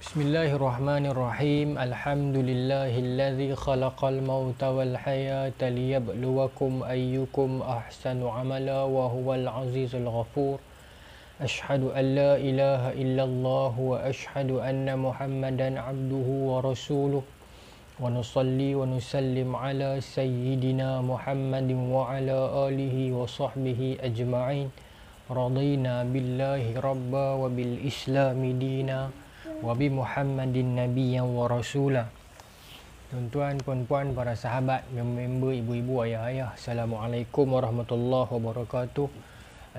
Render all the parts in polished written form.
Bismillahirrahmanirrahim. Alhamdulillahilladzi khalaqal mauta wal hayata liyabluwakum ayyukum ahsanu amala wa huwal azizul ghafur. Ashhadu an la ilaha illallah wa ashhadu anna Muhammadan abduhu wa rasuluh. Wa nusalli wa nusallim ala sayyidina Muhammadin wa ala alihi wa sahbihi ajma'in. Radina billahi rabba wa bil islami dina wa bi Muhammadin nabiyyan wa rasula. Tuan-tuan, puan-puan, para sahabat, member, ibu-ibu, ayah-ayah, Assalamualaikum warahmatullahi wabarakatuh.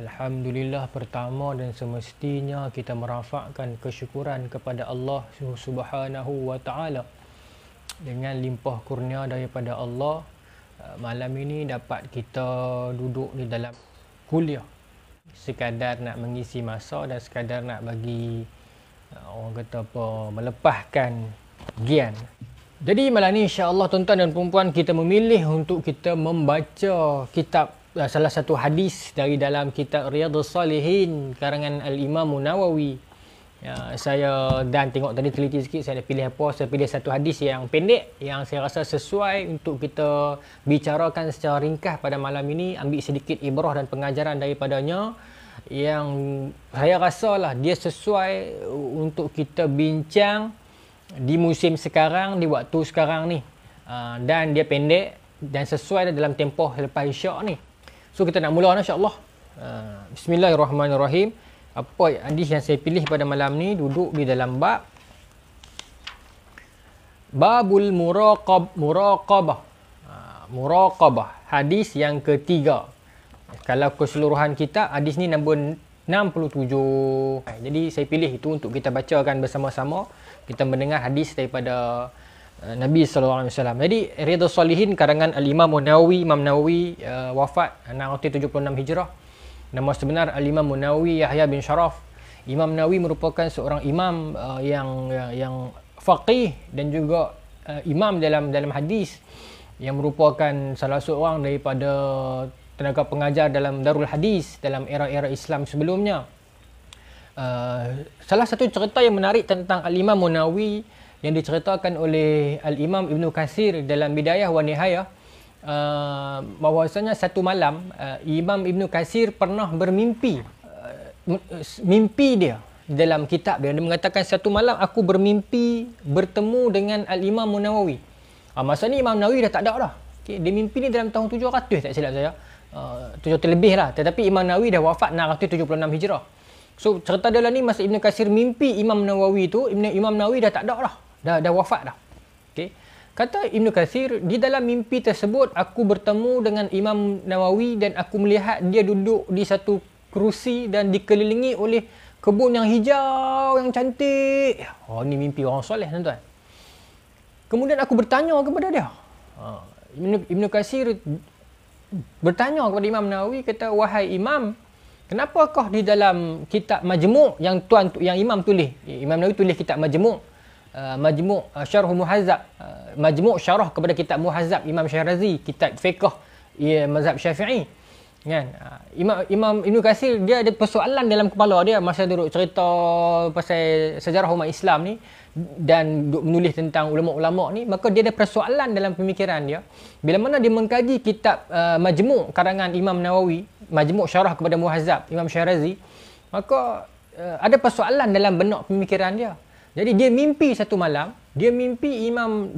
Alhamdulillah, pertama dan semestinya kita merafakkan kesyukuran kepada Allah Subhanahu wa taala. Dengan limpah kurnia daripada Allah, malam ini dapat kita duduk di dalam kuliah sekadar nak mengisi masa dan sekadar nak bagi orang kata apa, melepaskan gian. Jadi malam ni insya-Allah tuan-tuan dan puan-puan kita memilih untuk kita membaca kitab salah satu hadis dari dalam kitab Riyadhus Salihin karangan Al-Imam Nawawi. Saya dan tengok tadi teliti sikit, saya pilih apa? Saya pilih satu hadis yang pendek yang saya rasa sesuai untuk kita bicarakan secara ringkas pada malam ini, ambil sedikit ibrah dan pengajaran daripadanya yang saya rasa lah dia sesuai untuk kita bincang di musim sekarang, di waktu sekarang ni, dan dia pendek dan sesuai dalam tempoh selepas isyak ni. So kita nak mula insya-Allah. Bismillahirrahmanirrahim. Apa hadis yang saya pilih pada malam ni duduk di dalam babul muraqabah. Muraqabah, hadis yang ketiga. Kalau keseluruhan kitab, hadis ni nombor 67. Jadi saya pilih itu untuk kita bacakan bersama-sama. Kita mendengar hadis daripada Nabi SAW. Jadi Riyadhus Salihin karangan Al-Imam Nawawi. Imam Nawawi wafat 676 Hijrah. Nama sebenar Al-Imam Nawawi Yahya bin Sharaf. Imam Nawawi merupakan seorang imam yang faqih dan juga imam dalam hadis, yang merupakan salah seorang daripada tenaga pengajar dalam Darul Hadis dalam era-era Islam sebelumnya. Salah satu cerita yang menarik tentang Al-Imam Nawawi yang diceritakan oleh Al-Imam Ibn Katsir dalam Bidayah wa Nihayah, bahwasanya satu malam Imam Ibn Katsir pernah bermimpi. Mimpi dia dalam kitab dia mengatakan, satu malam aku bermimpi bertemu dengan Al-Imam Nawawi. Masa ni Imam Nawawi dah tak ada dah. Okay, dia mimpi ni dalam tahun 700 tak silap saya. 700 lebih lah. Tetapi Imam Nawawi dah wafat 676 Hijrah. So cerita dia lah ni, masa Ibn Katsir mimpi Imam Nawawi tu, Imam Nawawi dah tak ada dah. Dah wafat dah. Okay. Kata Ibn Katsir, di dalam mimpi tersebut aku bertemu dengan Imam Nawawi dan aku melihat dia duduk di satu kerusi dan dikelilingi oleh kebun yang hijau yang cantik. Ni mimpi orang soleh tuan-tuan. Kemudian aku bertanya kepada dia. Ibn Katsir bertanya kepada Imam Nawawi, kata, wahai Imam, kenapakah di dalam kitab Majmu' yang Imam tulis, Imam Nawawi tulis kitab Majmu', Majmu' Syarh Muhazzab, Majmu' syarah kepada kitab Muhazzab Imam Syarazi, kitab fiqh mazhab Syafi'i, kan? Imam Ibn Katsir dia ada persoalan dalam kepala dia masa duduk cerita pasal sejarah umat Islam ni dan menulis tentang ulama-ulama ni, maka dia ada persoalan dalam pemikiran dia. Bila mana dia mengkaji kitab Majmu' karangan Imam Nawawi, Majmu' syarah kepada Muhazzab Imam Syarazi, maka ada persoalan dalam benak pemikiran dia. Jadi dia mimpi satu malam, dia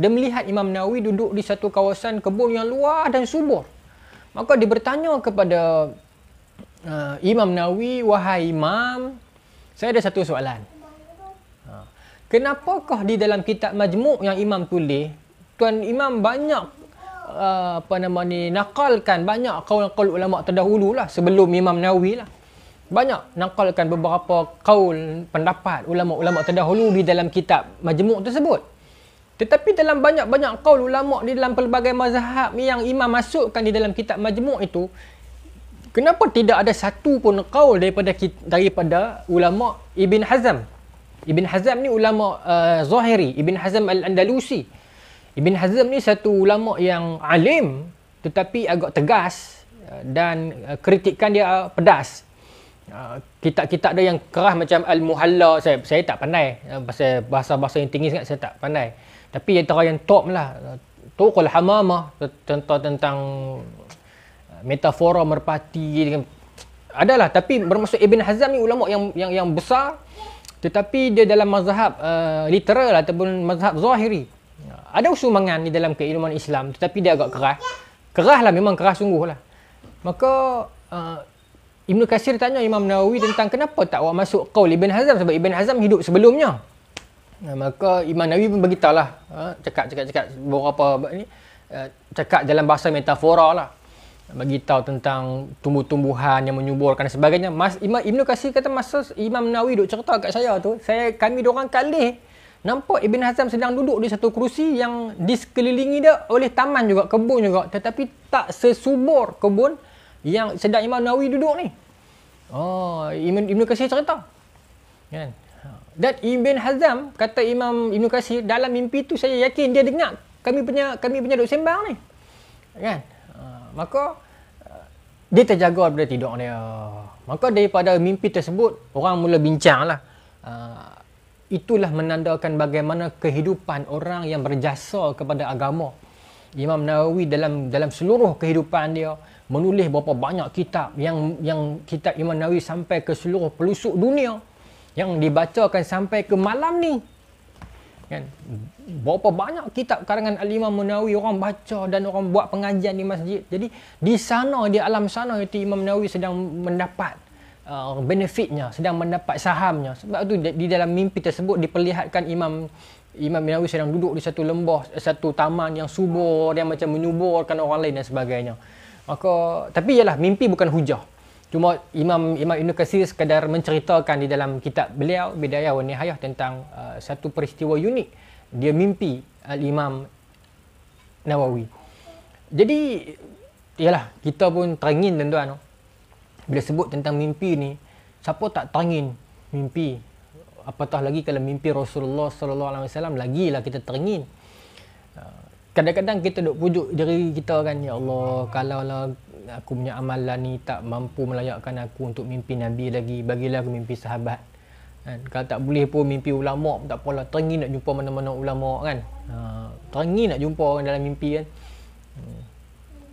melihat Imam Nawawi duduk di satu kawasan kebun yang luas dan subur. Maka dia bertanya kepada Imam Nawawi, wahai Imam, saya ada satu soalan. Kenapakah di dalam kitab Majmu' yang Imam tulis, Tuan Imam banyak nakalkan banyak qaul-qaul ulama terdahulu lah, sebelum Imam Nawawi lah. Banyak nakalkan beberapa qaul, pendapat ulama-ulama terdahulu di dalam kitab Majmu' tersebut. Tetapi dalam banyak-banyak qaul ulama di dalam pelbagai mazhab yang Imam masukkan di dalam kitab Majmu' itu, kenapa tidak ada satu pun qaul daripada ulama Ibn Hazm? Ibn Hazm ni ulama Zahiri, Ibn Hazm Al-Andalusi. Ibn Hazm ni satu ulama yang alim tetapi agak tegas dan kritikan dia pedas. Kitab-kitab dia yang keras macam Al-Muhalla, saya tak pandai. Pasal bahasa-bahasa yang tinggi sangat saya tak pandai. Tapi antara yang top lah, Tuqul Hamamah, tentang metafora merpati, adalah. Tapi bermaksud Ibn Hazm ni ulama yang besar, tetapi dia dalam mazhab literal ataupun mazhab zahiri. Ada usumangan di dalam keilmuan Islam, tetapi dia agak keras. Keras lah, memang keras sungguh lah. Maka Ibn Katsir tanya Imam Nawawi tentang kenapa tak awak masuk qaul Ibn Hazm, sebab Ibn Hazm hidup sebelumnya. Maka Imam Nawawi pun beritahulah, cakap beberapa ni, cakap dalam bahasa metafora lah, beritahu tentang tumbuh-tumbuhan yang menyuburkan dan sebagainya. Ibn Katsir kata masa Imam Nawawi duk cerita kat saya tu, kami diorang kalih nampak Ibn Hazm sedang duduk di satu kerusi yang disekelilingi dia oleh taman juga, kebun juga, tetapi tak sesubur kebun yang sedang Imam Nawawi duduk ni. Ibn Katsir cerita. Kan? Dan Ibn Hazm, kata Imam Ibn Katsir, dalam mimpi tu saya yakin dia dengar kami punya duk sembang ni. Kan? Maka dia terjaga daripada tidur dia. Maka daripada mimpi tersebut, orang mula bincang lah. Itulah menandakan bagaimana kehidupan orang yang berjasa kepada agama. Imam Nawawi dalam seluruh kehidupan dia menulis berapa banyak kitab, yang kitab Imam Nawawi sampai ke seluruh pelosok dunia, yang dibacakan sampai ke malam ni. Kan? Berapa banyak kitab karangan Al-Imam Nawawi orang baca dan orang buat pengajian di masjid. Jadi di sana, di alam sana itu Imam Nawawi sedang mendapat benefitnya, sedang mendapat sahamnya. Sebab tu di dalam mimpi tersebut diperlihatkan Imam Nawawi sedang duduk di satu lembah, satu taman yang subur, yang macam menyuburkan orang lain dan sebagainya. Maka, tapi ialah mimpi bukan hujah. Cuma Imam Ibn Katsir sekadar menceritakan di dalam kitab beliau Bidayah wa Nihayah tentang satu peristiwa unik. Dia mimpi Al-Imam Nawawi. Jadi ialah kita pun terangin tuan-tuan. Bila sebut tentang mimpi ni, siapa tak terangin mimpi? Apatah lagi kalau mimpi Rasulullah sallallahu alaihi wasallam, lagilah kita terangin. Kadang-kadang kita duk pujuk diri kita kan, ya Allah, kalaulah aku punya amalan ni tak mampu melayakkan aku untuk mimpi Nabi lagi, bagilah aku mimpi sahabat. Kan? Kalau tak boleh pun mimpi ulama, tak apalah, teringin nak jumpa mana-mana ulama kan. Teringin nak jumpa orang dalam mimpi kan.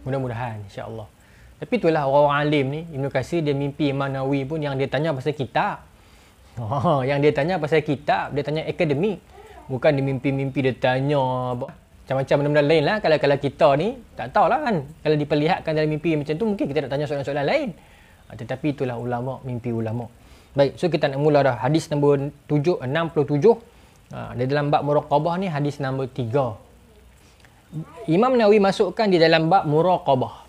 Mudah-mudahan insya-Allah. Tapi itulah orang-orang alim ni, Ibn Katsir dia mimpi Imam Nawawi pun yang dia tanya pasal kitab. Yang dia tanya pasal kitab, dia tanya akademik. Bukan dia mimpi-mimpi dia tanya macam-macam benda-benda lain lah. Kalau kita ni, tak tahulah kan. Kalau diperlihatkan dalam mimpi macam tu, mungkin kita nak tanya soalan-soalan lain. Tetapi itulah ulama, mimpi ulama. Baik, so kita nak mula dah. Hadis nombor 67. Di dalam bab muraqabah ni, hadis nombor 3. Imam Nawawi masukkan di dalam bab muraqabah.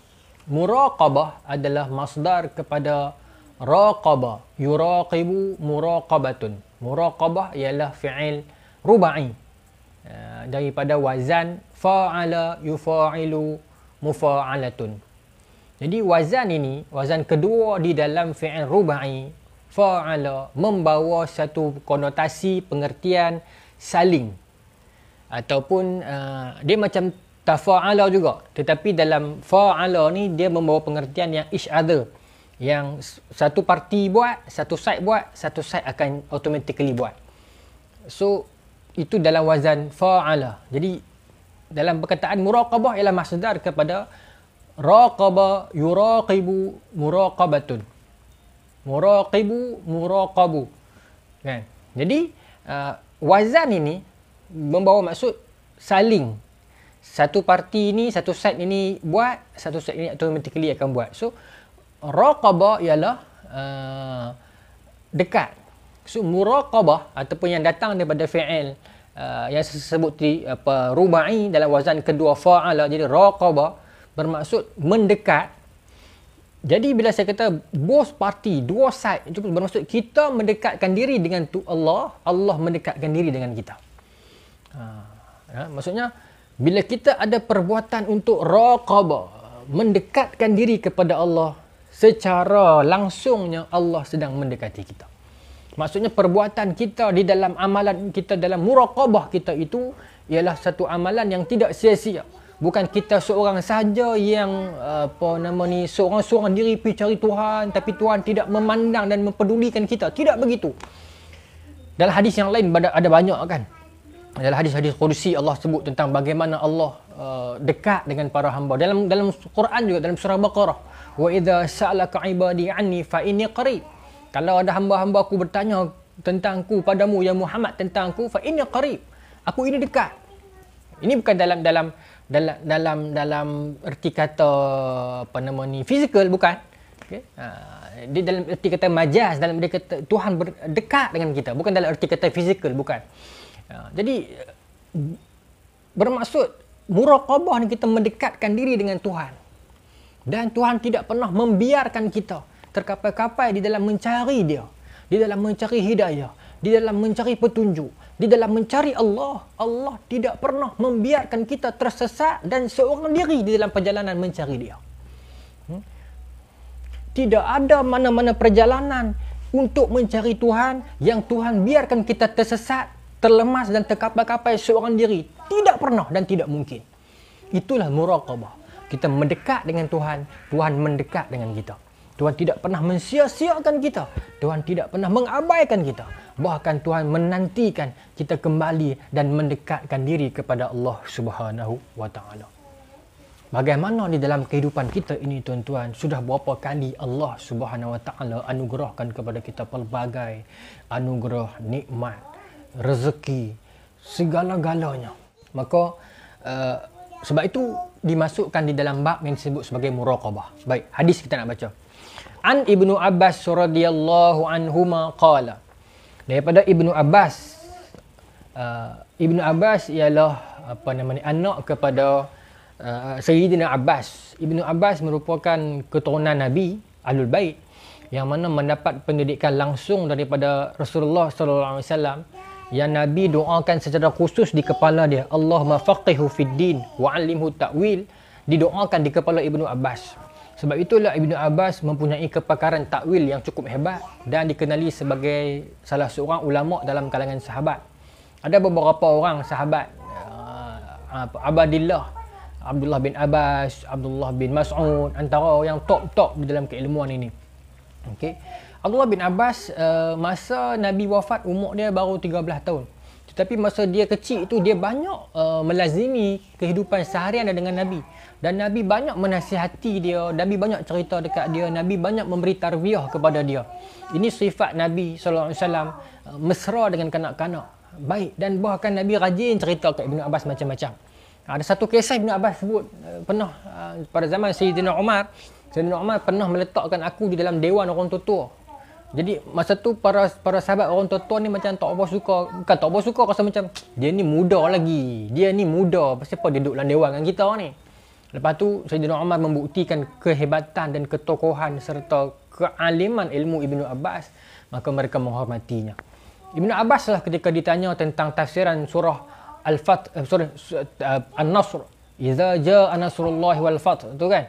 Muraqabah adalah masdar kepada raqabah. Yuraqibu muraqabatun. Muraqabah ialah fi'il rubai. Daripada wazan fa'ala yufa'ilu mufa'alatun. Jadi wazan ini, wazan kedua di dalam fi'il rubai, fa'ala, membawa satu konotasi pengertian saling. Ataupun dia macam tafa'ala juga. Tetapi dalam fa'ala ni dia membawa pengertian yang each other. Yang satu parti buat, satu side buat, satu side akan automatically buat. So itu dalam wazan fa'ala. Jadi dalam perkataan muraqabah ialah masdar kepada raqaba yuraqibu muraqabatun. Muraqibu muraqabu. Kan? Jadi wazan ini membawa maksud saling. Satu parti ini, satu side ini buat, satu side ini automatically akan buat. So raqabah ialah dekat. So muraqabah ataupun yang datang daripada fi'il yang saya sebut tadi rubai dalam wazan kedua fa'ala, jadi raqabah bermaksud mendekat. Jadi bila saya kata both party, dua side, itu bermaksud kita mendekatkan diri dengan Allah, Allah mendekatkan diri dengan kita. Maksudnya bila kita ada perbuatan untuk raqabah, mendekatkan diri kepada Allah, secara langsungnya Allah sedang mendekati kita. Maksudnya perbuatan kita di dalam amalan kita, dalam muraqabah kita itu ialah satu amalan yang tidak sia-sia. Bukan kita seorang saja yang seorang-seorang diri pergi cari Tuhan, tapi Tuhan tidak memandang dan mempedulikan kita. Tidak begitu. Dalam hadis yang lain ada banyak kan. Dalam hadis-hadis Qudsi Allah sebut tentang bagaimana Allah dekat dengan para hamba. Dalam Quran juga, dalam surah Baqarah, wa idza sa'alaka 'ibadi 'anni fa inni qarib. Kalau ada hamba-hamba aku bertanya tentangku padamu ya Muhammad, tentangku, fa inni qarib. Aku ini dekat. Ini bukan dalam erti kata fizikal, bukan. Okay? Dia dalam erti kata majaz, dalam erti kata Tuhan dekat dengan kita, bukan dalam erti kata fizikal, bukan. Jadi bermaksud muraqabah ni kita mendekatkan diri dengan Tuhan. Dan Tuhan tidak pernah membiarkan kita terkapai-kapai di dalam mencari Dia, di dalam mencari hidayah, di dalam mencari petunjuk, di dalam mencari Allah. Allah tidak pernah membiarkan kita tersesat dan seorang diri di dalam perjalanan mencari Dia. Tidak ada mana-mana perjalanan untuk mencari Tuhan yang Tuhan biarkan kita tersesat, terlemas dan terkapai-kapai seorang diri. Tidak pernah dan tidak mungkin. Itulah muraqabah. Kita mendekat dengan Tuhan, Tuhan mendekat dengan kita. Tuhan tidak pernah mensia-siakan kita. Tuhan tidak pernah mengabaikan kita. Bahkan Tuhan menantikan kita kembali dan mendekatkan diri kepada Allah Subhanahu wa taala. Bagaimana di dalam kehidupan kita ini tuan-tuan, sudah berapa kali Allah Subhanahu wa taala anugerahkan kepada kita pelbagai anugerah, nikmat, rezeki, segala-galanya. Maka sebab itu dimasukkan di dalam bab yang disebut sebagai muraqabah. Baik, hadis kita nak baca. An Ibnu Abbas radhiyallahu anhuma qala. Daripada Ibnu Abbas, Ibnu Abbas ialah anak kepada Sayyidina Abbas. Ibnu Abbas merupakan keturunan Nabi Ahlul Bait yang mana mendapat pendidikan langsung daripada Rasulullah sallallahu alaihi wasallam, yang Nabi doakan secara khusus di kepala dia, Allahumma faqihu fid din wa 'allimhu ta'wil, didoakan di kepala Ibnu Abbas. Sebab itulah Ibnu Abbas mempunyai kepakaran takwil yang cukup hebat dan dikenali sebagai salah seorang ulama dalam kalangan sahabat. Ada beberapa orang sahabat, Abdullah bin Abbas, Abdullah bin Mas'ud, antara yang top-top di dalam keilmuan ini. Okey. Abdullah bin Abbas, masa Nabi wafat umur dia baru 13 tahun. Tetapi masa dia kecil itu dia banyak melazimi kehidupan seharian dengan Nabi. Dan Nabi banyak menasihati dia, Nabi banyak cerita dekat dia, Nabi banyak memberi tarbiyah kepada dia. Ini sifat Nabi SAW, mesra dengan kanak-kanak. Baik, dan bahkan Nabi rajin cerita kat Ibnu Abbas macam-macam. Ada satu kisah Ibnu Abbas sebut, pernah pada zaman Sayyidina Umar pernah meletakkan aku di dalam dewan orang tua-tua. Jadi masa tu para sahabat orang tua-tua ni macam tak apa suka, bukan tak apa suka, rasa macam dia ni muda lagi, dia ni muda, pasal apa dia duduk dalam dewan dengan kita ni. Lepas tu Sayyidina Umar membuktikan kehebatan dan ketokohan serta kealiman ilmu Ibnu Abbas, maka mereka menghormatinya. Ibnu Abbas lah ketika ditanya tentang tafsiran surah An-Nasr, idza jaa nasrullahi wal fath, tu kan.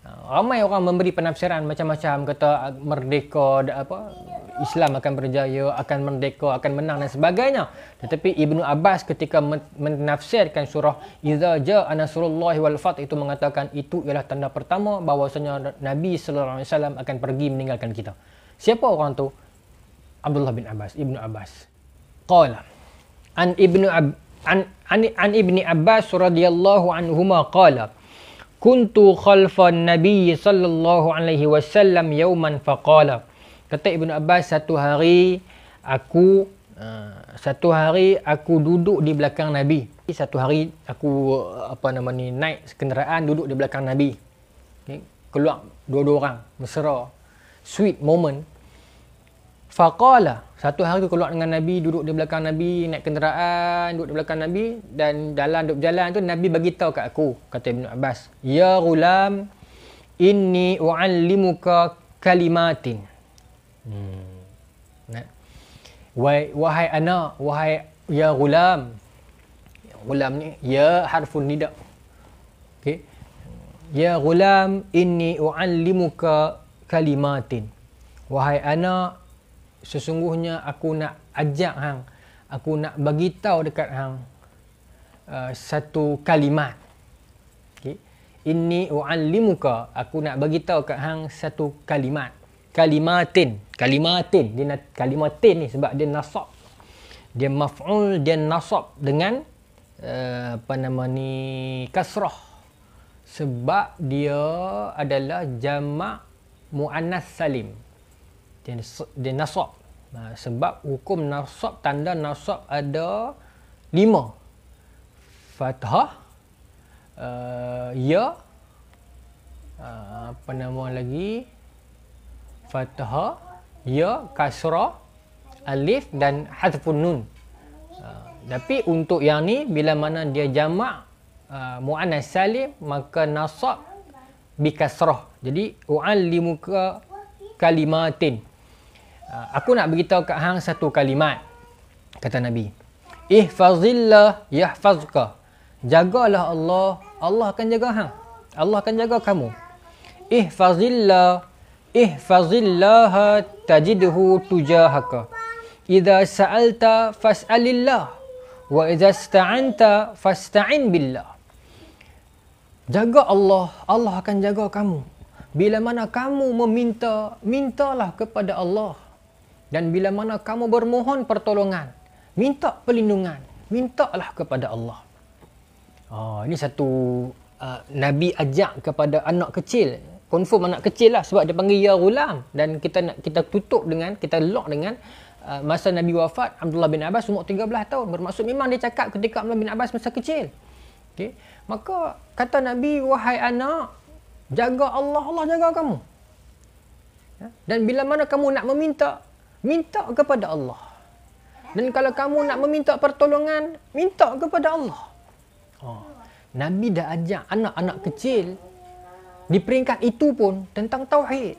Ramai orang memberi penafsiran macam-macam, kata merdeka, Islam akan berjaya, akan merdeka, akan menang dan sebagainya. Tetapi Ibnu Abbas ketika menafsirkan surah idza jaa nasrullahi wal fath itu mengatakan itu ialah tanda pertama bahawasanya Nabi sallallahu alaihi wasallam akan pergi meninggalkan kita. Siapa orang tu? Abdullah bin Abbas, Ibnu Abbas. Qala an Ibni Abbas radhiyallahu anhuma qala kuntu khalfan Nabi sallallahu alaihi wasallam yawman faqala. Kata Ibnu Abbas, satu hari aku duduk di belakang Nabi. Satu hari aku naik kenderaan duduk di belakang Nabi. Okay. Keluar dua-dua orang, mesra, sweet moment. Faqala, satu hari aku keluar dengan Nabi, duduk di belakang Nabi, naik kenderaan, duduk di belakang Nabi, dan duduk berjalan tu Nabi bagi tahu kat aku, kata Ibnu Abbas, ya ghulam, inni u'allimuka kalimatin. Wahai anak, wahai ya ghulam. Ghulam ni ya harfun nida. Okey. Ya ghulam, inni u'allimuka kalimatin. Wahai anak, sesungguhnya aku nak ajak hang, aku nak bagi tahu dekat hang satu kalimat. Inni u'allimuka, aku nak bagi tahu kat hang satu kalimat. Kalimatin. Kalimatin ni sebab dia nasab. Dia maf'ul, dia nasab dengan kasrah. Sebab dia adalah jamak muannas salim. Dia nasab. Sebab hukum nasab, tanda nasab ada 5. Fathah, ya, fathah, ya, kasrah, alif dan hadfun nun. Tapi untuk yang ni, bila mana dia jamak muannas salim, maka nasab bi kasrah. Jadi u'allimuka kalimatin. Aku nak beritahu kat hang satu kalimat, kata Nabi. Ihfazillah yahfazka. Jagalah Allah, Allah akan jaga hang. Allah akan jaga kamu. Ihfazillaha tajidhu tujahaka. Idza sa'alta fas'alillah wa idza ista'anta fasta'in billah. Jaga Allah, Allah akan jaga kamu. Bila mana kamu meminta, mintalah kepada Allah. Dan bila mana kamu bermohon pertolongan, minta perlindungan, mintalah kepada Allah. Ini satu Nabi ajak kepada anak kecil. Confirm anak kecil lah sebab dia panggil ya ghulam. Dan kita tutup dengan, kita lock dengan masa Nabi wafat, Abdullah bin Abbas umur 13 tahun. Bermaksud memang dia cakap ketika Abdullah bin Abbas masa kecil. Okay. Maka kata Nabi, wahai anak, jaga Allah, Allah jaga kamu. Dan bila mana kamu nak meminta, minta kepada Allah. Dan kalau kamu nak meminta pertolongan, minta kepada Allah. Nabi dah ajak anak-anak kecil di peringkat itu pun tentang tauhid.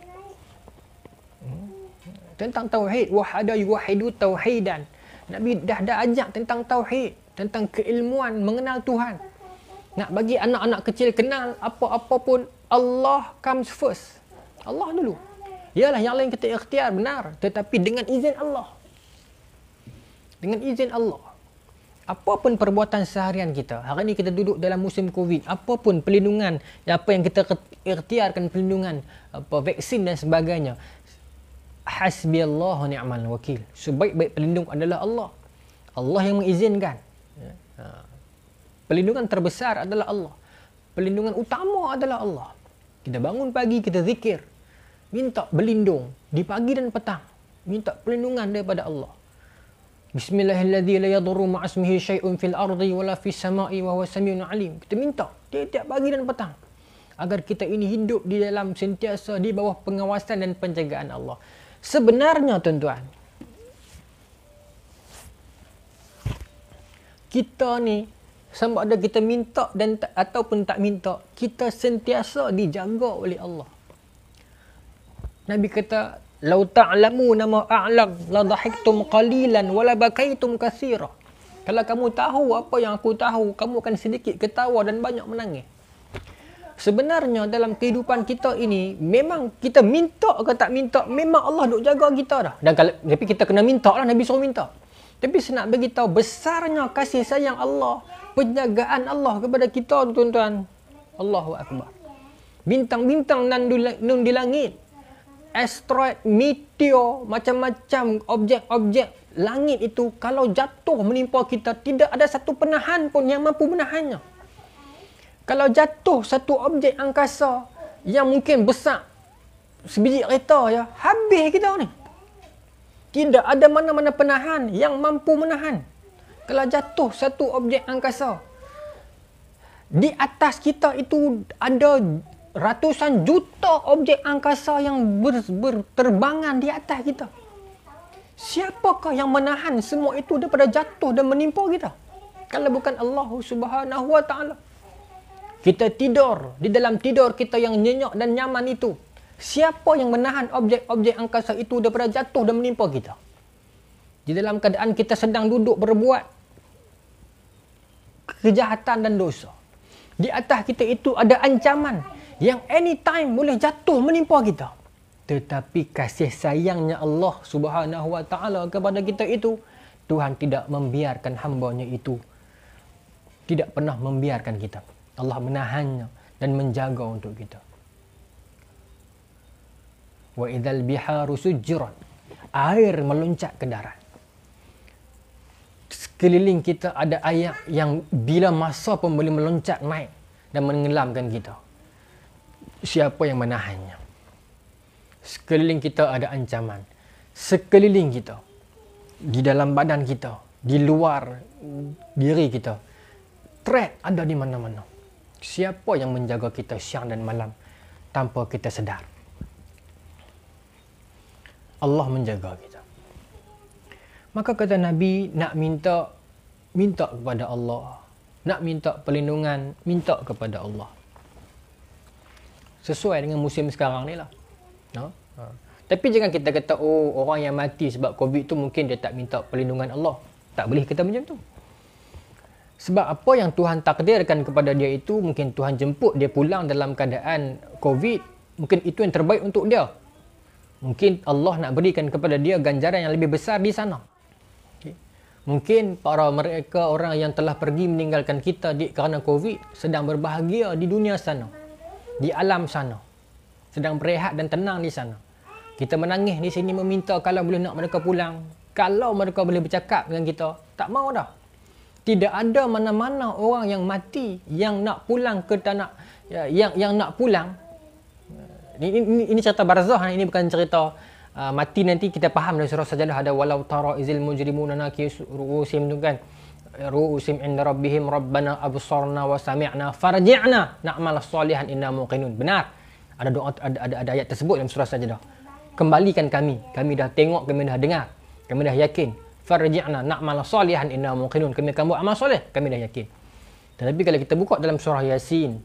Tentang tauhid, wahada yuwahidu tauhidan. Nabi dah ajak tentang tauhid, tentang keilmuan mengenal Tuhan. Nak bagi anak-anak kecil kenal apa-apa pun Allah comes first. Allah dulu. Yalah yang lain kita ikhtiar benar, tetapi dengan izin Allah. Dengan izin Allah. Apa pun perbuatan seharian kita. Hari ini kita duduk dalam musim Covid. Apa pun perlindungan, apa yang kita ikhtiarkan perlindungan, vaksin dan sebagainya. Hasbiyallahu ni'mal wakil. Sebaik-baik pelindung adalah Allah. Allah yang mengizinkan. Perlindungan terbesar adalah Allah. Perlindungan utama adalah Allah. Kita bangun pagi, kita zikir. Minta berlindung di pagi dan petang. Minta perlindungan daripada Allah. Bismillahirrahmanirrahim. La yadurru ma'asmihi syai'un fil ardi wala fis sama'i wa huwa samiun alim. Kita minta tiap pagi dan petang agar kita ini hidup di dalam sentiasa di bawah pengawasan dan penjagaan Allah. Sebenarnya tuan-tuan, kita ni sama ada kita minta dan ataupun tak minta, kita sentiasa dijaga oleh Allah. Nabi kata, "Lau ta'lamuna ma a'lam la dhahiktum qalilan wa la bakaitum katsira." Kalau kamu tahu apa yang aku tahu, kamu akan sedikit ketawa dan banyak menangis. Sebenarnya dalam kehidupan kita ini, memang kita minta ke tak minta, memang Allah duk jaga kita dah. Dan tapi kita kena minta lah, Nabi suruh minta. Tapi saya nak beritahu besarnya kasih sayang Allah, penjagaan Allah kepada kita, tuan-tuan. Allahu Akbar. Bintang-bintang nun di langit, asteroid, meteor, macam-macam objek-objek langit itu, kalau jatuh menimpa kita, tidak ada satu penahan pun yang mampu menahannya. Kalau jatuh satu objek angkasa yang mungkin besar sebiji kereta, ya, habis kita ni. Tidak ada mana-mana penahan yang mampu menahan. Kalau jatuh satu objek angkasa, di atas kita itu ada ratusan juta objek angkasa yang berterbangan di atas kita. Siapakah yang menahan semua itu daripada jatuh dan menimpa kita? Kalau bukan Allah Subhanahu wa Ta'ala. Kita tidur, di dalam tidur kita yang nyenyak dan nyaman itu, siapa yang menahan objek-objek angkasa itu daripada jatuh dan menimpa kita? Di dalam keadaan kita sedang duduk berbuat kejahatan dan dosa, di atas kita itu ada ancaman yang anytime boleh jatuh menimpa kita. Tetapi kasih sayangnya Allah Subhanahu wa Ta'ala kepada kita itu, Tuhan tidak membiarkan hamba-Nya itu, tidak pernah membiarkan kita. Allah menahannya, dan menjaga untuk kita. Wa idzal biharu sujjirat, air meloncat ke darat. Sekeliling kita ada air yang bila masa pun boleh meloncat naik dan menenggelamkan kita. Siapa yang menahannya? Sekeliling kita ada ancaman. Sekeliling kita, di dalam badan kita, di luar diri kita, threat ada di mana-mana. Siapa yang menjaga kita siang dan malam tanpa kita sedar? Allah menjaga kita. Maka kata Nabi, nak minta kepada Allah. Nak minta perlindungan, minta kepada Allah. Sesuai dengan musim sekarang ni lah. Tapi jangan kita kata, oh, orang yang mati sebab COVID tu mungkin dia tak minta perlindungan Allah. Tak boleh kita macam tu. Sebab apa yang Tuhan takdirkan kepada dia itu, mungkin Tuhan jemput dia pulang dalam keadaan COVID. Mungkin itu yang terbaik untuk dia. Mungkin Allah nak berikan kepada dia ganjaran yang lebih besar di sana. Okay. Mungkin mereka orang yang telah pergi meninggalkan kita kerana COVID sedang berbahagia di dunia sana. Di alam sana. Sedang berehat dan tenang di sana. Kita menangis di sini meminta kalau boleh nak mereka pulang. Kalau mereka boleh bercakap dengan kita, tak mau dah. Tidak ada mana-mana orang yang mati yang nak pulang ke tanah yang nak pulang. Ini cerita barzah, ini bukan cerita mati nanti. Kita faham dari surah Sajadah ada walau tara izil mujrimuna nakis ru'usim tu kan. Ru'usim inda rabbihim rabbana absarna wa sami'na farji'na na'mal salihan inna muqinun. Benar. Ada doa, ada ayat tersebut dalam surah Sajadah. Kembalikan kami dah tengok, kami dah dengar, kami dah yakin. Farji'na na'mal salihan inna muqinun. Kami akan buat amal soleh, kami dah yakin. Tetapi kalau kita buka dalam surah Yasin,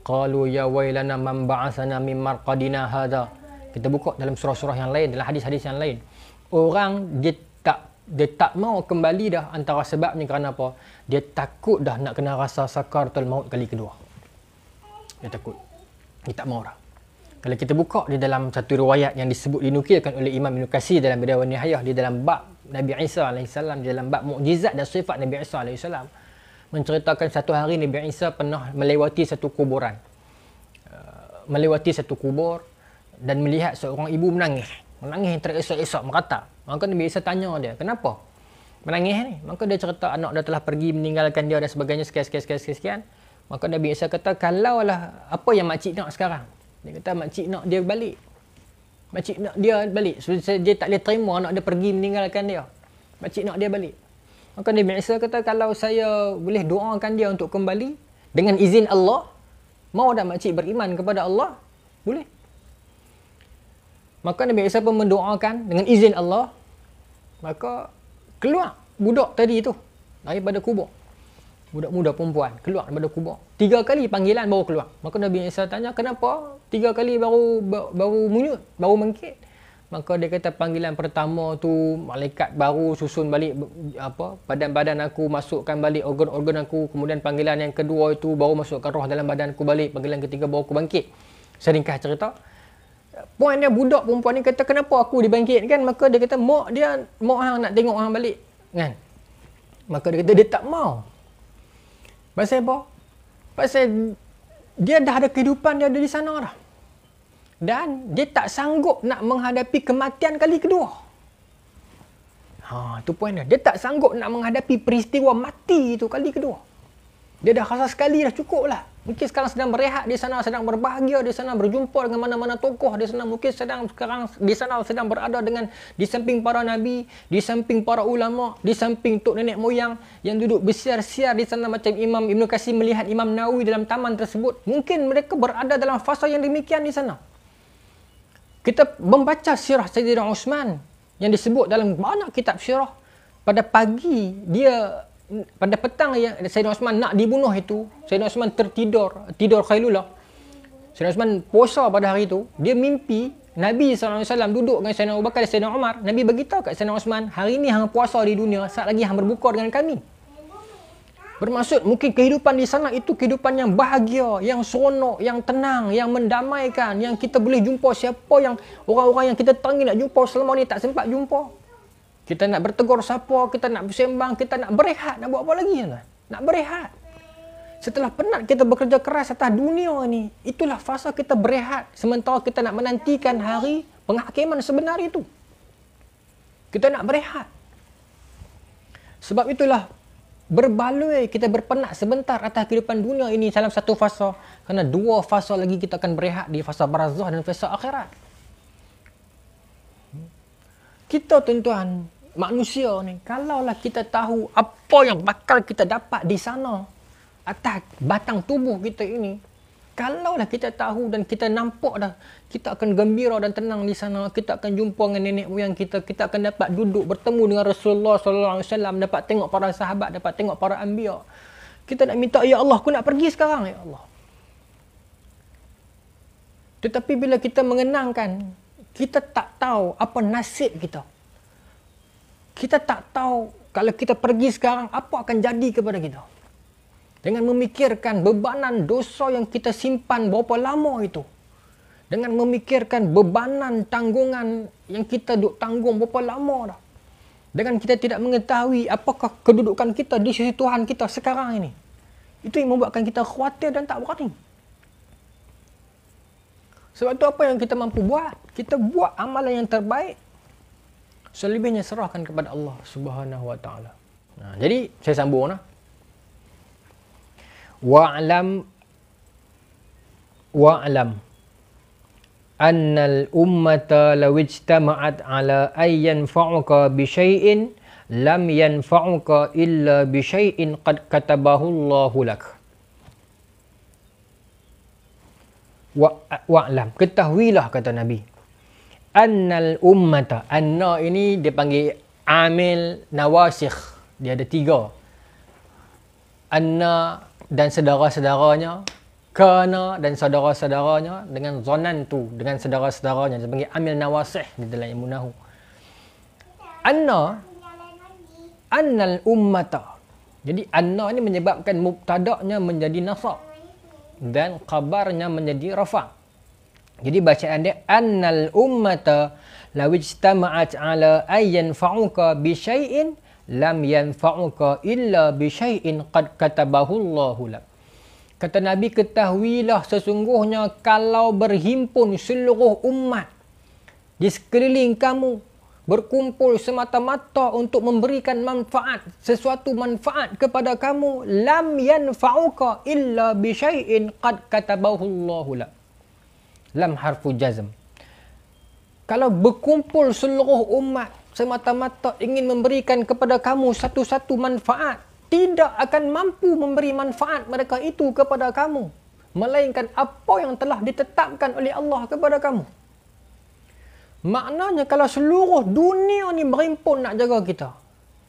qalu ya wailana man ba'athana min marqadina hadha. Kita buka dalam surah-surah yang lain, dalam hadis-hadis yang lain. Orang dia tak mau kembali dah, antara sebabnya kerana apa? Dia takut dah nak kena rasa sakaratul maut kali kedua. Dia takut. Dia tak mau dah. Kalau kita buka di dalam satu riwayat yang dinukilkan oleh Imam Ibn Katsir dalam Bidayah wan Nihayah, di dalam bab Nabi Isa AS, di dalam bab mukjizat dan sifat Nabi Isa AS, menceritakan satu hari Nabi Isa pernah melewati satu kuburan. Melewati satu kubur dan melihat seorang ibu menangis yang teresak-esak merata. Maka Nabi Isa tanya dia, kenapa menangis ni? Maka dia cerita anak dia telah pergi meninggalkan dia dan sebagainya, sekian. Maka Nabi Isa kata, kalaulah apa yang makcik nak sekarang? Dia kata makcik nak dia balik. Makcik nak dia balik. So, dia tak boleh terima anak dia pergi meninggalkan dia. Makcik nak dia balik. Maka Nabi Isa kata, kalau saya boleh doakan dia untuk kembali dengan izin Allah, mau dah makcik beriman kepada Allah? Boleh. Maka Nabi Isa pun mendoakan dengan izin Allah. Maka keluar budak tadi tu daripada kubur. Budak muda perempuan keluar daripada kubur. 3 kali panggilan baru keluar. Maka Nabi Isa tanya, kenapa 3 kali baru munyut, baru mengkit? Maka dia kata panggilan pertama tu malaikat baru susun balik badan-badan aku, masukkan balik organ-organ aku. Kemudian panggilan yang kedua itu baru masukkan roh dalam badan aku balik. Panggilan ketiga baru aku bangkit. Seringkah cerita. Poin dia budak perempuan ni kata, kenapa aku dibangkitkan? Maka dia kata mak hang nak tengok hang balik kan. Maka dia kata dia tak mau. Pasal apa? Pasal dia dah ada kehidupan dia ada di sana dah. Dan dia tak sanggup nak menghadapi kematian kali kedua. Tu poin dia. Dia tak sanggup nak menghadapi peristiwa mati itu kali kedua. Dia dah rasa sekali dah cukup lah. Mungkin sekarang sedang berehat di sana, sedang berbahagia di sana, berjumpa dengan mana-mana tokoh di sana. Mungkin sekarang di sana sedang berada dengan di samping para nabi, di samping para ulama, di samping tok nenek moyang yang duduk bersiar-siar di sana macam Imam Ibn Katsir melihat Imam Nawawi dalam taman tersebut. Mungkin mereka berada dalam fasa yang demikian di sana. Kita membaca sirah Sayyidina Uthman yang disebut dalam banyak kitab sirah. Pada pagi pada petang yang Sayyidina Uthman nak dibunuh itu, Sayyidina Uthman tidur Khailullah. Sayyidina Uthman puasa pada hari itu, dia mimpi Nabi SAW duduk dengan Sayyidina Abu Bakar dan Sayyidina Umar. Nabi beritahu kat Sayyidina Uthman, hari ini hang puasa di dunia, saat lagi hang berbuka dengan kami. Bermaksud mungkin kehidupan di sana itu kehidupan yang bahagia, yang seronok, yang tenang, yang mendamaikan, yang kita boleh jumpa siapa yang orang-orang yang kita teringin nak jumpa selama ni tak sempat jumpa. Kita nak bertegur siapa, kita nak bersembang, kita nak berehat, nak buat apa lagi? Nak berehat. Setelah penat kita bekerja keras atas dunia ni, itulah fasa kita berehat sementara kita nak menantikan hari penghakiman sebenar itu. Kita nak berehat. Sebab itulah berbaloi kita berpenat sebentar atas kehidupan dunia ini dalam satu fasa, kerana dua fasa lagi kita akan berehat di fasa barzah dan fasa akhirat. Kita tuan-tuan, manusia ni, kalaulah kita tahu apa yang bakal kita dapat di sana atas batang tubuh kita ini, kalaulah kita tahu dan kita nampak dah, kita akan gembira dan tenang di sana, kita akan jumpa dengan nenek moyang kita, kita akan dapat duduk bertemu dengan Rasulullah SAW, dapat tengok para sahabat, dapat tengok para anbiya. Kita nak minta, ya Allah, aku nak pergi sekarang, ya Allah. Tetapi bila kita mengenangkan, kita tak tahu apa nasib kita. Kita tak tahu kalau kita pergi sekarang, apa akan jadi kepada kita. Dengan memikirkan bebanan dosa yang kita simpan berapa lama itu. Dengan memikirkan bebanan tanggungan yang kita duk tanggung berapa lama dah. Dengan kita tidak mengetahui apakah kedudukan kita di sisi Tuhan kita sekarang ini. Itu yang membuatkan kita khawatir dan tak berani. Sebab itu apa yang kita mampu buat? Kita buat amalan yang terbaik. Selebihnya serahkan kepada Allah Subhanahu wa taala. Jadi saya sambung lah. Wa'lam annal ummata law ijtama'at ala ay yanfa'uka bi syai'in lam yanfa'uka illa bi syai'in qad katabahu Allahu lak. Wa'lam, ketahuilah kata Nabi. Annal ummata, anna ini dia panggil amil nawasikh. Dia ada 3. Anna dan saudara-saudaranya, kana dan saudara-saudaranya, dengan zanantu dengan saudara-saudaranya. Dia panggil amil nawasikh di dalam ilmu nahwu. Annal ummata. Jadi anna ini menyebabkan mubtada'nya menjadi nasab dan khabarnya menjadi rafa'. Jadi bacaan dia annal ummata law ijtama'at ala ay yanfa'uka bi syai'in lam yanfa'uka illa bi syai'in qad katabahu Allahu lak. Kata Nabi, ketahuilah sesungguhnya kalau berhimpun seluruh umat di sekeliling kamu, berkumpul semata-mata untuk memberikan manfaat, sesuatu manfaat kepada kamu, lam yanfa'uka illa bi syai'in qad katabahu Allahu lak. Lam harfu jazm. Kalau berkumpul seluruh umat semata-mata ingin memberikan kepada kamu satu-satu manfaat, tidak akan mampu memberi manfaat mereka itu kepada kamu, melainkan apa yang telah ditetapkan oleh Allah kepada kamu. Maknanya kalau seluruh dunia ni berhimpun nak jaga kita,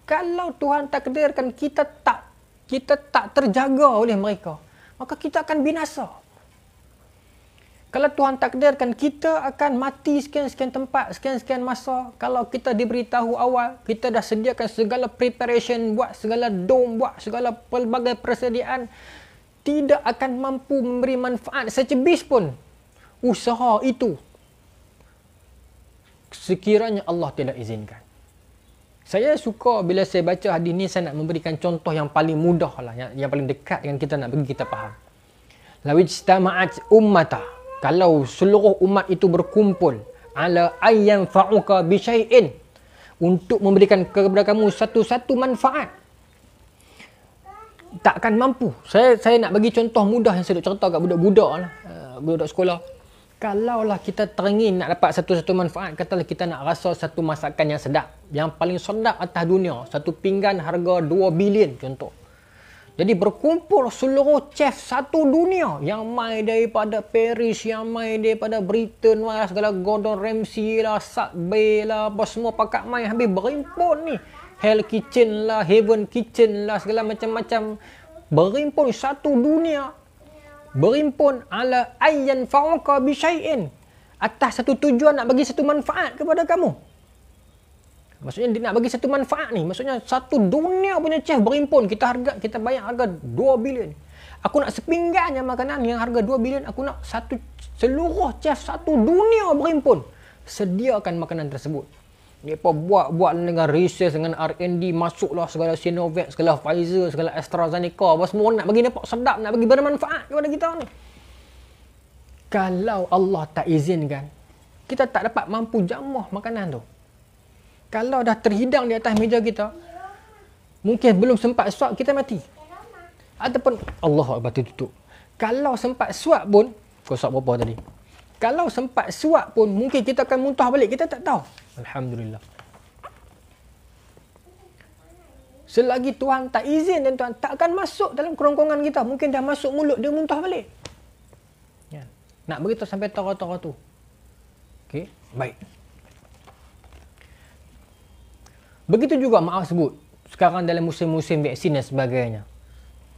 kalau Tuhan takdirkan kita tak terjaga oleh mereka, maka kita akan binasa. Kalau Tuhan takdirkan kita akan mati sekian-sekian tempat, sekian-sekian masa, kalau kita diberitahu awal, kita dah sediakan segala preparation, buat segala dom, buat segala pelbagai persediaan, tidak akan mampu memberi manfaat secebis pun usaha itu, sekiranya Allah tidak izinkan. Saya suka bila saya baca hadis ni, saya nak memberikan contoh yang paling mudah lah, yang paling dekat dengan kita, nak bagi kita faham. Lawijtama'at ummata, kalau seluruh umat itu berkumpul ala ayyan fa'uka bi syai'in, untuk memberikan kepada kamu satu-satu manfaat, takkan mampu. Saya nak bagi contoh mudah yang saya duk cerita kat budak-budak lah, budak sekolah. Kalaulah kita teringin nak dapat satu-satu manfaat, katalah kita nak rasa satu masakan yang sedap, yang paling sedap atas dunia, satu pinggan harga 2 bilion contoh. Jadi berkumpul seluruh chef satu dunia, yang mai daripada Paris, yang mai daripada Britain lah, segala Gordon Ramsay lah, Subway lah, apa semua pakat mai, habis berhimpun ni. Hell Kitchen lah, Heaven Kitchen lah, segala macam-macam. Berhimpun satu dunia. Berhimpun ala ayyan fa'uka bi syai'in, atas satu tujuan, nak bagi satu manfaat kepada kamu. Maksudnya dia nak bagi satu manfaat ni, maksudnya satu dunia punya chef berhimpun, kita bayar harga 2 bilion. Aku nak sepinggan je makanan yang harga 2 bilion, aku nak seluruh chef satu dunia berhimpun sediakan makanan tersebut. Mereka buat dengan research, dengan R&D, masuklah segala Sinovac, segala Pfizer, segala AstraZeneca, apa semua nak bagi nampak sedap, nak bagi bermanfaat kepada kita ni. Kalau Allah tak izinkan, kita tak dapat mampu jamuh makanan tu. Kalau dah terhidang di atas meja kita, mungkin belum sempat suap, kita mati. Ataupun Allah Akbar tutup. Kalau sempat suap pun, kau suap berapa tadi? Kalau sempat suap pun, mungkin kita akan muntah balik. Kita tak tahu. Alhamdulillah. Selagi Tuhan tak izin dan Tuhan tak akan masuk dalam kerongkongan kita. Mungkin dah masuk mulut, dia muntah balik. Ya. Nak beritahu sampai tara-tara tu. Okey, baik. Begitu juga maaf sebut. Sekarang dalam musim-musim vaksin dan sebagainya.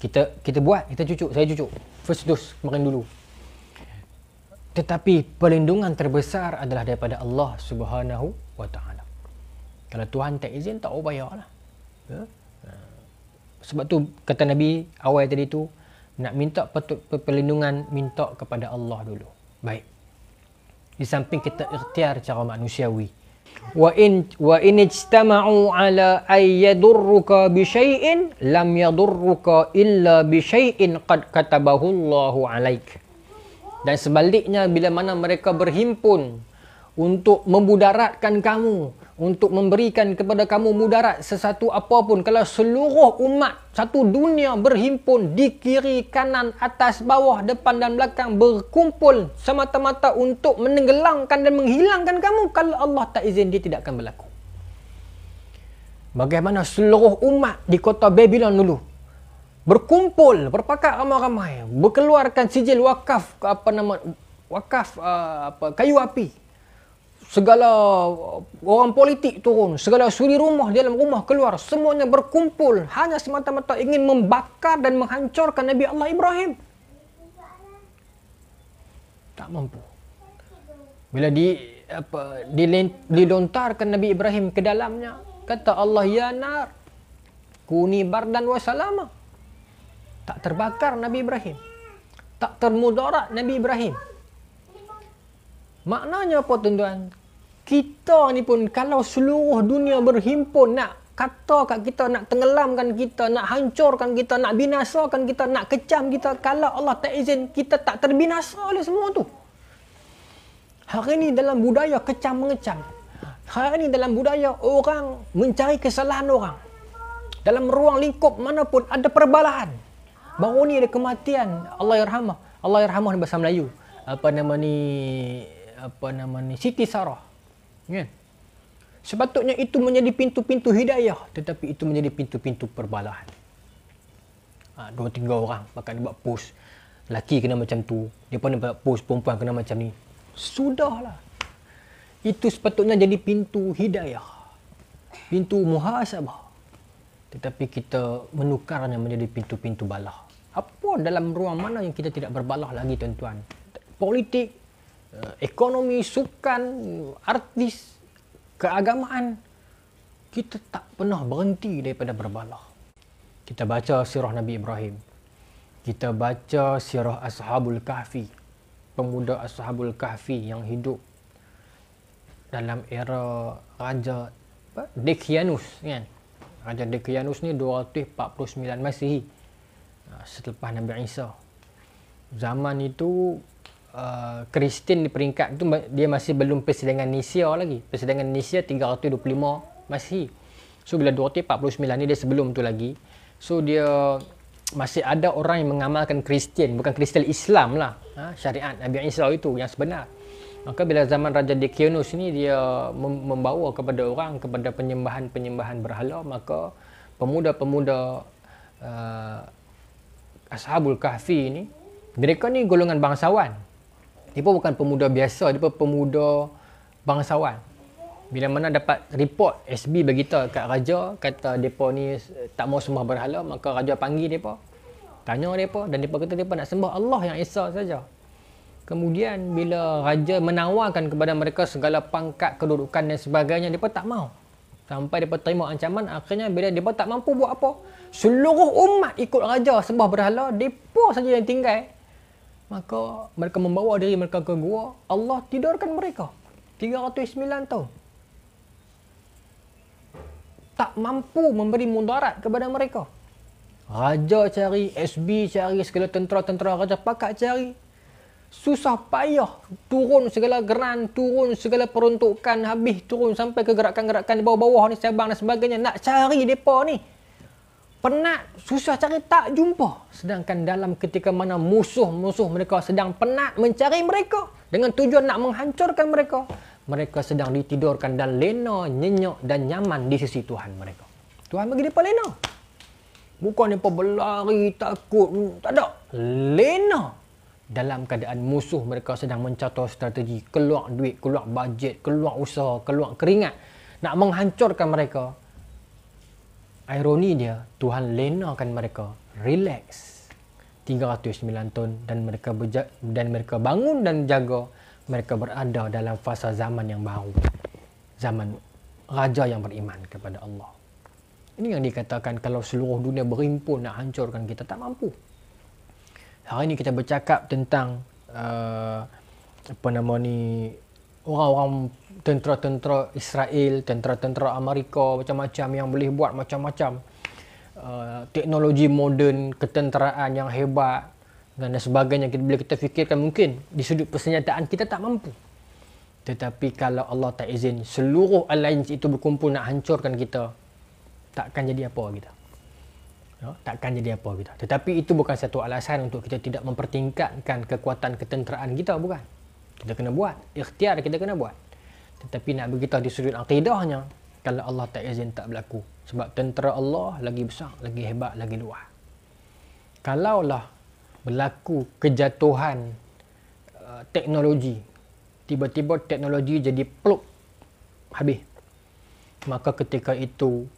Kita buat, kita cucuk, saya cucuk. First dose kemarin dulu. Tetapi perlindungan terbesar adalah daripada Allah Subhanahu wa taala. Kalau Tuhan tak izin, tak payahlah. Ya? Sebab tu kata Nabi awal tadi tu, nak minta perlindungan, minta kepada Allah dulu. Baik. Di samping kita ikhtiar cara manusiawi. Wa in ijtama'u ala ay yadurruka bi syai'in lam yadurruka illa bi syai'in qad katabahu Allahu 'alaik. Dan sebaliknya, bila mana mereka berhimpun untuk memudaratkan kamu, untuk memberikan kepada kamu mudarat sesuatu apapun, kalau seluruh umat satu dunia berhimpun di kiri, kanan, atas, bawah, depan dan belakang, berkumpul semata-mata untuk menenggelamkan dan menghilangkan kamu, kalau Allah tak izin, dia tidak akan berlaku. Bagaimana seluruh umat di kota Babylon dulu berkumpul, berpakat ramai-ramai, berkeluarkan sijil wakaf, kayu api. Segala orang politik turun, segala suri rumah di dalam rumah keluar, semuanya berkumpul hanya semata-mata ingin membakar dan menghancurkan Nabi Allah Ibrahim. Tak mampu. Bila dilontarkan Nabi Ibrahim ke dalamnya, kata Allah, ya nar kuni bardan wa salama. Tak terbakar Nabi Ibrahim. Tak termudarat Nabi Ibrahim. Maknanya apa tuan-tuan? Kita ni pun kalau seluruh dunia berhimpun nak kata kat kita, nak tenggelamkan kita, nak hancurkan kita, nak binasakan kita, nak kecam kita, kalau Allah tak izin, kita tak terbinasa oleh semua tu. Hari ni dalam budaya kecam mengecam. Hari ni dalam budaya orang mencari kesalahan orang. Dalam ruang lingkup manapun ada perbalahan. Baru ni ada kematian, Allah yarhamah. Allah yarhamah ni bahasa Melayu. Siti Sarah. Kan? Sepatutnya itu menjadi pintu-pintu hidayah, tetapi itu menjadi pintu-pintu perbalahan. 2-3 orang pakai buat post, lelaki kena macam tu, dia pun buat post perempuan kena macam ni. Sudahlah. Itu sepatutnya jadi pintu hidayah, pintu muhasabah. Tetapi kita menukarnya menjadi pintu-pintu balah. Apa dalam ruang mana yang kita tidak berbalah lagi, tuan-tuan? Politik, ekonomi, sukan, artis, keagamaan. Kita tak pernah berhenti daripada berbalah. Kita baca sirah Nabi Ibrahim. Kita baca sirah Ashabul Kahfi. Pemuda Ashabul Kahfi yang hidup dalam era Raja Daqyanus, kan? Raja Daqyanus ni 249 Masihi, selepas Nabi Isa. Zaman itu Kristian di peringkat tu dia masih belum persidangan Nisia lagi. Persidangan Nisia 325 Masihi. So bila 249 ni dia sebelum tu lagi. So dia masih ada orang yang mengamalkan Kristian, bukan Kristian Islam lah, syariat Nabi Isa itu yang sebenar. Maka bila zaman Raja Daqyanus ni dia membawa kepada orang kepada penyembahan berhala, maka pemuda-pemuda Ashabul Kahfi ni, mereka ni golongan bangsawan. Dia pun bukan pemuda biasa, dia pun pemuda bangsawan. Bila mana dapat report SB beritahu kat raja, kata depa ni tak mau sembah berhala, maka raja panggil depa, tanya depa, dan depa kata depa nak sembah Allah yang Esa saja. Kemudian bila raja menawarkan kepada mereka segala pangkat, kedudukan dan sebagainya, mereka tak mau. Sampai mereka terima ancaman, akhirnya bila mereka tak mampu buat apa, seluruh umat ikut raja sembah berhala, mereka saja yang tinggal. Maka mereka membawa diri mereka ke gua, Allah tidurkan mereka 309 tahun. tak mampu memberi mudarat kepada mereka. Raja cari, SB cari, segala tentera-tentera raja pakat cari. Susah payah, turun segala geran, turun segala peruntukan, habis turun sampai ke gerakan-gerakan di bawah-bawah ni, Sabang dan sebagainya, nak cari mereka ni. Penat, susah cari, tak jumpa. Sedangkan dalam ketika mana musuh-musuh mereka sedang penat mencari mereka dengan tujuan nak menghancurkan mereka, mereka sedang ditidurkan dan lena, nyenyak dan nyaman di sisi Tuhan mereka. Tuhan bagi mereka lena. Bukan mereka berlari, takut, tak ada. Lena. Dalam keadaan musuh mereka sedang mencatur strategi, keluar duit, keluar bajet, keluar usaha, keluar keringat, nak menghancurkan mereka. Ironi dia, Tuhan lenakan mereka, relax 309 tahun, dan mereka bangun dan jaga. Mereka berada dalam fasa zaman yang baru, zaman raja yang beriman kepada Allah. Ini yang dikatakan kalau seluruh dunia berhimpun nak hancurkan kita, tak mampu. Hari ini kita bercakap tentang orang-orang tentera-tentera Israel, tentera-tentera Amerika, macam-macam yang boleh buat macam-macam teknologi moden, ketenteraan yang hebat dan sebagainya. Bila kita fikirkan, mungkin di sudut persenjataan kita tak mampu. Tetapi kalau Allah tak izin seluruh alliance itu berkumpul nak hancurkan kita, takkan jadi apa kita. Takkan jadi apa kita. Tetapi itu bukan satu alasan untuk kita tidak mempertingkatkan kekuatan ketenteraan kita, bukan. Kita kena buat, ikhtiar kita kena buat. Tetapi nak beritahu di sudut akidahnya, kalau Allah tak izin tak berlaku. Sebab tentera Allah lagi besar, lagi hebat, lagi luas. Kalaulah berlaku kejatuhan teknologi, tiba-tiba teknologi jadi pluk, habis, maka ketika itu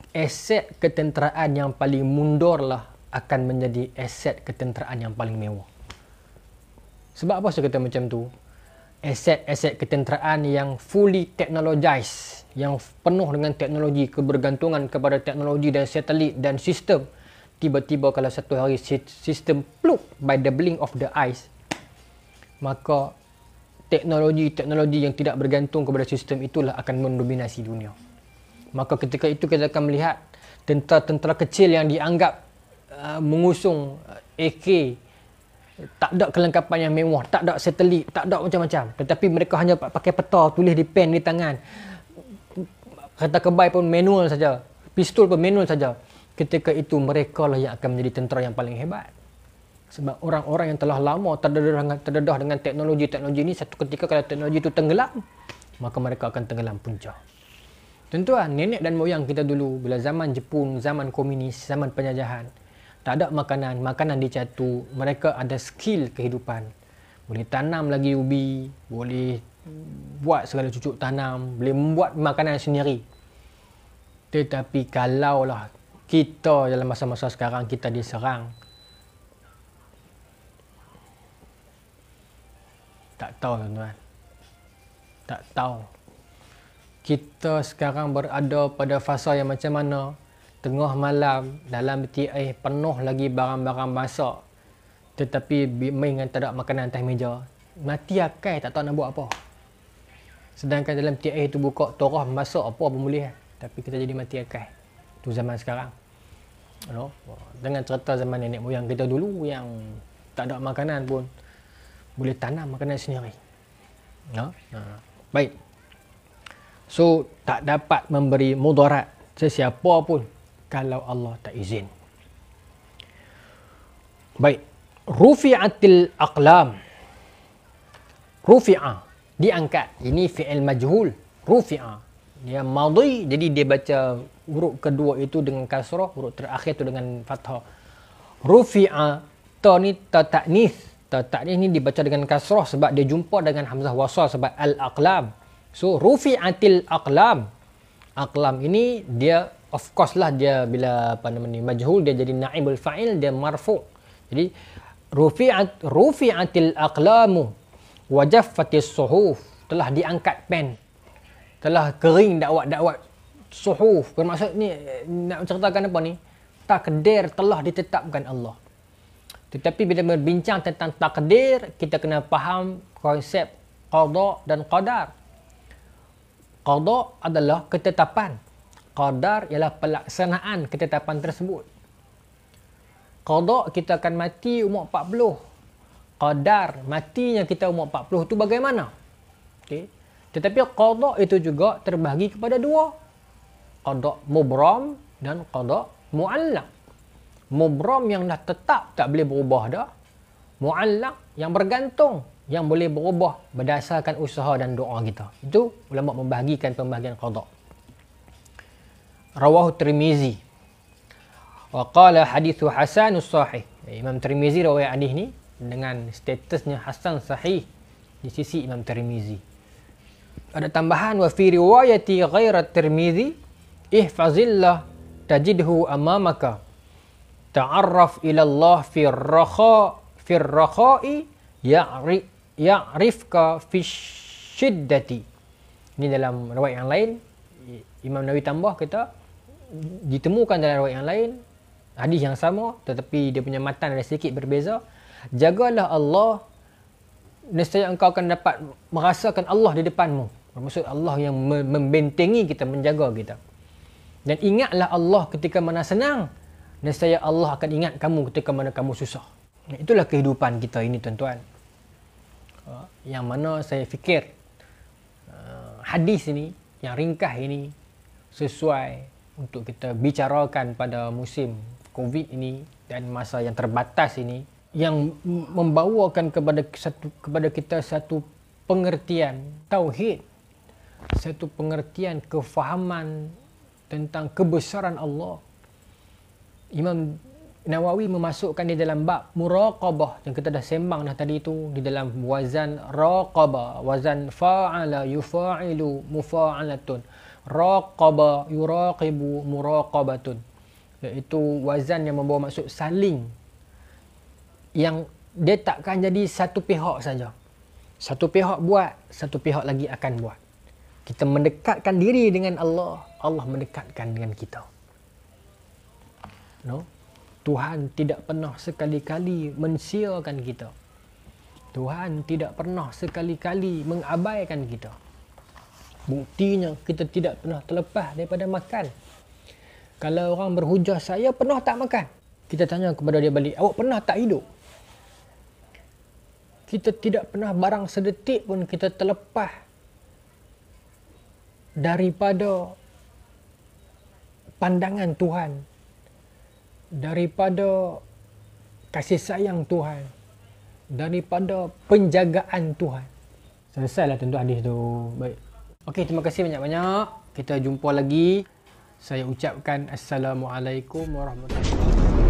aset ketenteraan yang paling mundur lah akan menjadi aset ketenteraan yang paling mewah. Sebab apa saya kata macam tu? Aset-aset ketenteraan yang fully technologized, yang penuh dengan teknologi, kebergantungan kepada teknologi dan satelit dan sistem, tiba-tiba kalau satu hari sistem pluk by the blink of the eyes, maka teknologi-teknologi yang tidak bergantung kepada sistem itulah akan mendominasi dunia. Maka ketika itu kita akan melihat tentera-tentera kecil yang dianggap mengusung AK, tak ada kelengkapan yang mewah, tak ada satelit, tak ada macam-macam. Tetapi mereka hanya pakai peta, tulis di pen di tangan. Kereta kebai pun manual saja, pistol pun manual saja. Ketika itu mereka lah yang akan menjadi tentera yang paling hebat. Sebab orang-orang yang telah lama terdedah dengan teknologi-teknologi ini, satu ketika kalau teknologi itu tenggelam, maka mereka akan tenggelam punca. Tuan-tuan, nenek dan moyang kita dulu, bila zaman Jepun, zaman komunis, zaman penjajahan, tak ada makanan, makanan dicatu, mereka ada skill kehidupan. Boleh tanam lagi ubi, boleh buat segala cucuk tanam, boleh membuat makanan sendiri. Tetapi kalaulah kita dalam masa-masa sekarang kita diserang, tak tahu tuan-tuan, tak tahu. Kita sekarang berada pada fasa yang macam mana? Tengah malam, dalam BTI penuh lagi barang-barang masak. Tetapi dengan tak ada makanan atas meja. Mati akai, tak tahu nak buat apa. Sedangkan dalam BTI itu buka torah masak apa pun boleh. Tapi kita jadi mati akai. Itu zaman sekarang. Dengan cerita zaman nenek moyang kita dulu yang tak ada makanan pun boleh tanam makanan sendiri. Baik. So, tak dapat memberi mudarat sesiapa pun kalau Allah tak izin. Baik. Rufi'atil aqlam. Rufi'a, diangkat. Ini fi'il majhul. Rufi'a. Dia madhi, jadi dia baca huruf kedua itu dengan kasrah, huruf terakhir itu dengan fathah. Rufi'a, ta ni ta ta'nis. Ta ta'nis ni dibaca dengan kasrah sebab dia jumpa dengan hamzah wasal sebab al-aqlam. So, rufi'atil aqlam. Aqlam ini dia, of course lah, dia bila majhul, dia jadi naibul fa'il, dia marfu'. Jadi, rufi'atil aqlamu wajaffatis suhuf. Telah diangkat pen. Telah kering dakwat-dakwat suhuf. Bermaksud ni, nak ceritakan apa ni? Takdir telah ditetapkan Allah. Tetapi bila berbincang tentang takdir, kita kena faham konsep qada dan qadar. Qada adalah ketetapan. Qadar ialah pelaksanaan ketetapan tersebut. Qada kita akan mati umur 40. Qadar matinya kita umur 40 tu bagaimana? Okey. Tetapi qada itu juga terbahagi kepada dua. Qada mubram dan qada muallaq. Mubram yang dah tetap tak boleh berubah dah. Muallaq yang bergantung, yang boleh berubah berdasarkan usaha dan doa kita. Itu ulama membahagikan pembahagian qada. Rawahu Tirmizi. Wa qala hadithu hasanus sahih. Imam Tirmizi riwayat hadis ni dengan statusnya hasan sahih di sisi Imam Tirmizi. Ada tambahan, wa fi riwayati ghaira Tirmizi ihfazillah tajidhu amamaka ta'arraf ila Allah fi ar-rakha'i ya'rifka fi syiddati. Ini dalam riwayat yang lain Imam Nawawi tambah kata ditemukan dalam riwayat yang lain hadis yang sama tetapi dia punya matan ada sedikit berbeza. Jagalah Allah, nescaya engkau akan dapat merasakan Allah di depanmu. Bermaksud Allah yang membentengi kita, menjaga kita. Dan ingatlah Allah ketika mana senang, nescaya Allah akan ingat kamu ketika mana kamu susah. Itulah kehidupan kita ini, tuan-tuan. Yang mana saya fikir hadis ini, yang ringkas ini sesuai untuk kita bicarakan pada musim COVID ini dan masa yang terbatas ini, yang membawakan kepada kita satu pengertian tauhid, satu pengertian kefahaman tentang kebesaran Allah. Imam Nawawi memasukkan di dalam bab muraqabah yang kita dah sembang dah tadi itu, di dalam wazan raqaba, wazan fa'ala yufa'ilu mufa'alatun, raqaba yuraqibu muraqabatun, iaitu wazan yang membawa maksud saling, yang dia takkan jadi satu pihak saja. Satu pihak buat, satu pihak lagi akan buat. Kita mendekatkan diri dengan Allah, Allah mendekatkan dengan kita. No? Tuhan tidak pernah sekali-kali mensiakan kita. Tuhan tidak pernah sekali-kali mengabaikan kita. Buktinya kita tidak pernah terlepas daripada makan. Kalau orang berhujah, saya pernah tak makan, kita tanya kepada dia balik, awak pernah tak hidup? Kita tidak pernah barang sedetik pun kita terlepas daripada pandangan Tuhan, daripada kasih sayang Tuhan, daripada penjagaan Tuhan. Selesailah tentu hadis tu. Baik. Okey, terima kasih banyak-banyak. Kita jumpa lagi. Saya ucapkan Assalamualaikum warahmatullahi wabarakatuh.